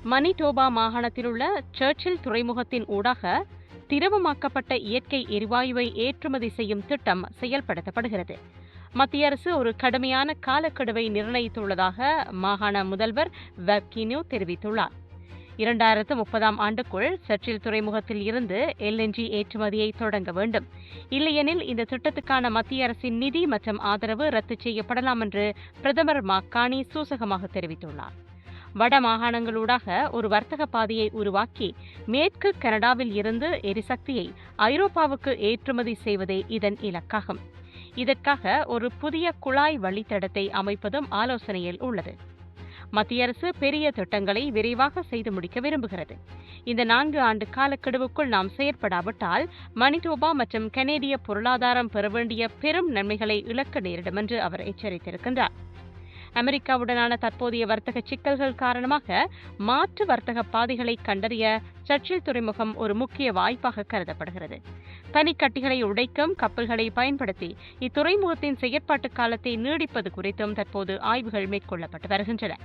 Manitoba மாகாணத்திலுள்ள சர்ச்சில் துறைமுகத்தின் ஊடாக திரவமாக்கப்பட்ட இயற்கை எரிவாயுவை ஏற்றுமதி செய்யும் திட்டம் செயல்படுத்தப்படுகிறது. மத்திய அரசு ஒரு கடுமையான காலக்கெடுவை நிர்ணயித்துள்ளதாக மாகாண முதல்வர் வெப்கினு தெரிவித்துள்ளார். 2030 ஆண்டுக்குள் சர்ச்சில் துறைமுகத்தில் இருந்து LNG ஏற்றுமதியை தொடங்க வேண்டும். இல்லையெனில் இந்த திட்டத்துக்கான மத்திய அரசின் நிதி மற்றும் ஆதரவு ரத்து செய்யப்படலாம் என்று பிரதமர் மக்கானி சூசகமாக தெரிவித்துள்ளார். வட மாகாணங்களூடாக ஒரு வர்த்தக பாதையை உருவாக்கி மேற்கு கனடாவில் இருந்து எரிசக்தியை ஐரோப்பாவுக்கு ஏற்றுமதி செய்வதே இதன் இலக்காகும். இதற்காக ஒரு புதிய குழாய் வழித்தடத்தை அமைப்பதும் ஆலோசனையில் உள்ளது. மத்திய அரசு பெரிய திட்டங்களை விரைவாக செய்து முடிக்க விரும்புகிறது. இந்த 4 ஆண்டு காலக்கெடுவுக்குள் நாம் செயற்படாவிட்டால் மனிடோபா மற்றும் கனேடிய பொருளாதாரம் பெற வேண்டிய பெரும் நன்மைகளை இழக்க நேரிடும் என்று அவர் எச்சரித்திருக்கின்றார். அமெரிக்காவுடனான தற்போதைய வர்த்தக சிக்கல்கள் காரணமாக மாற்று வர்த்தக பாதைகளை கண்டறிய சர்ச்சில் துறைமுகம் ஒரு முக்கிய வாய்ப்பாக கருதப்படுகிறது. பனிக்கட்டிகளை உடைக்கும் கப்பல்களை பயன்படுத்தி இத்துறைமுகத்தின் செயற்பாட்டு காலத்தை நீடிப்பது குறித்தும் தற்போது ஆய்வுகள் மேற்கொள்ளப்பட்டு வருகின்றன.